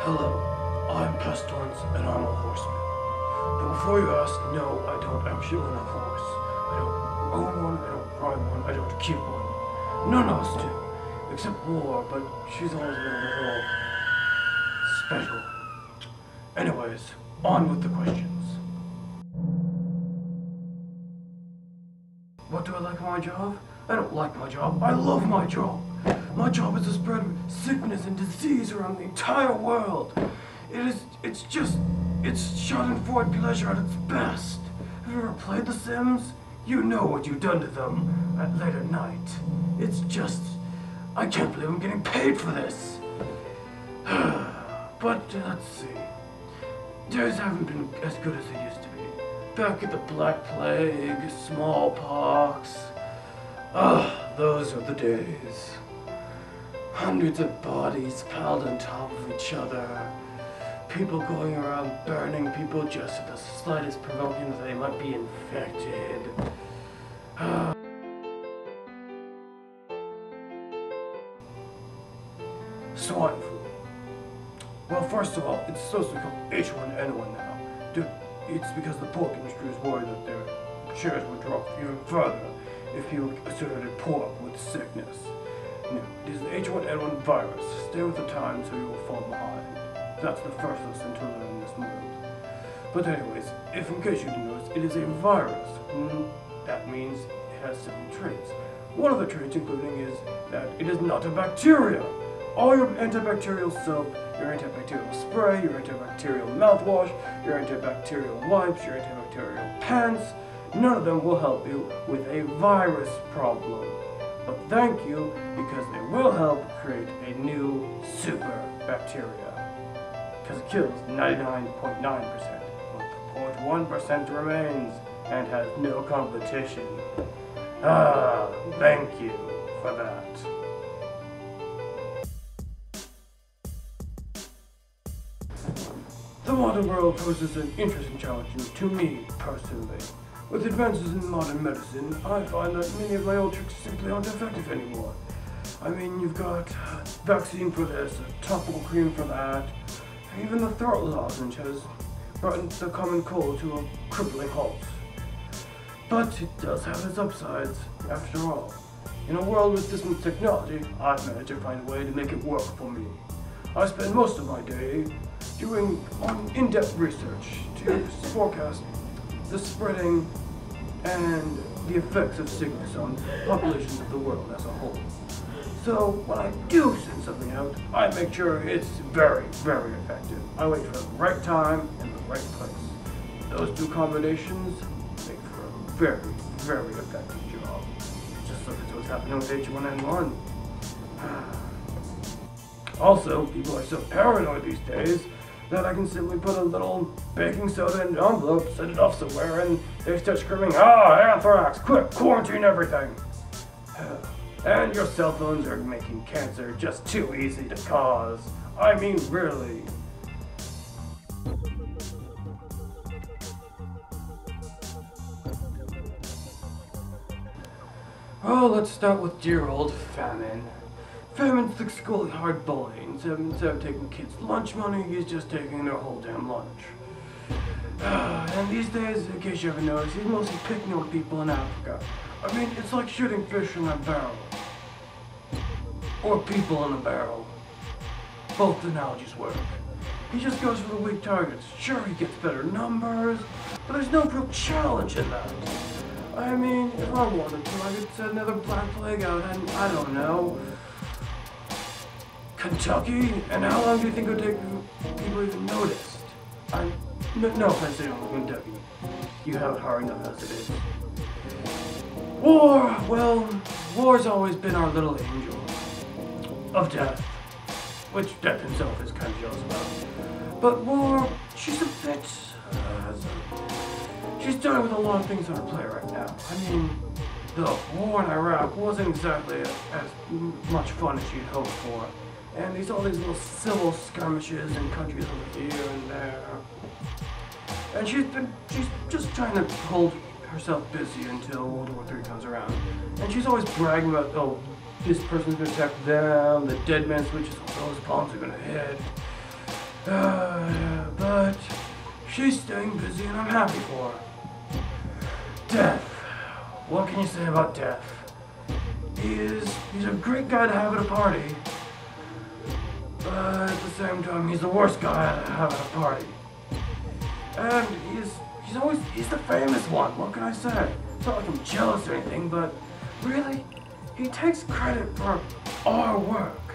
Hello, I'm Pestilence and I'm a horseman. But before you ask, no, I don't actually own a horse. I don't own one, I don't ride one, I don't keep one. None of us do. Except War, but she's always been a little special. Anyways, on with the questions. What do I like about my job? I don't like my job. I love my job. My job is to spread sickness and disease around the entire world. It's schadenfreude pleasure at its best. Have you ever played The Sims? You know what you've done to them late at night. It's just, I can't believe I'm getting paid for this. But let's see. Days haven't been as good as they used to be. Back at the Black Plague, smallpox. Those are the days. Hundreds of bodies piled on top of each other. People going around burning people just at the slightest provoking that they might be infected. Swine flu. Well, first of all, it's supposed to be called H1N1 now. It's because the pork industry is worried that their shares would drop even further if people associated pork with sickness. No, it is the H1N1 virus. Stay with the times or you will fall behind. That's the first lesson to learn in this world. But anyways, if in case you didn't notice, it is a virus. That means it has several traits. One of the traits including is that it is not a bacteria. All your antibacterial soap, your antibacterial spray, your antibacterial mouthwash, your antibacterial wipes, your antibacterial pants, none of them will help you with a virus problem. But thank you, because they will help create a new super bacteria. Because it kills 99.9%, but 0.1% remains and has no competition. Thank you for that. The modern world poses an interesting challenge to me personally. With advances in modern medicine, I find that many of my old tricks simply aren't effective anymore. I mean, you've got a vaccine for this, a topical cream for that, and even the throat lozenge has brought the common cold to a crippling halt. But it does have its upsides, after all. In a world with this much technology, I've managed to find a way to make it work for me. I spend most of my day doing in-depth research to forecast the spreading and the effects of sickness on populations of the world as a whole. So when I do send something out, I make sure it's very, very effective. I wait for the right time and the right place. Those two combinations make for a very, very effective job. Just look at what's happening with H1N1. Also, people are so paranoid these days that I can simply put a little baking soda in an envelope, send it off somewhere, and they start screaming, anthrax, quick, quarantine everything. And your cell phones are making cancer just too easy to cause. I mean, really. Oh, let's start with dear old famine. Famine's the schoolyard bully. Instead of taking kids' lunch money, he's just taking their whole damn lunch. And these days, in case you haven't noticed, he's mostly picking on people in Africa. I mean, it's like shooting fish in a barrel. Or people in a barrel. Both analogies work. He just goes for the weak targets. Sure, he gets better numbers, but there's no real challenge in that. I mean, if I wanted to, I could set another Black Plague out and, I don't know, Kentucky? And how long do you think it would take people even noticed? No offense to anyone from Kentucky. You have it hard enough as it is. War! Well, war's always been our little angel of death. Which death himself is kind of jealous about. But war, she's a bit... she's dealing with a lot of things on her plate right now. I mean, the war in Iraq wasn't exactly as much fun as she'd hoped for. And there's all these little civil skirmishes in countries over here and there. And she's just trying to hold herself busy until World War III comes around. And she's always bragging about, oh, this person's gonna attack them, the dead man switches, those bombs are gonna hit. But she's staying busy and I'm happy for her. Death. What can you say about Death? He's a great guy to have at a party. But at the same time, he's the worst guy to have at a party. And he's the famous one, what can I say? It's not like I'm jealous or anything, but really, he takes credit for our work.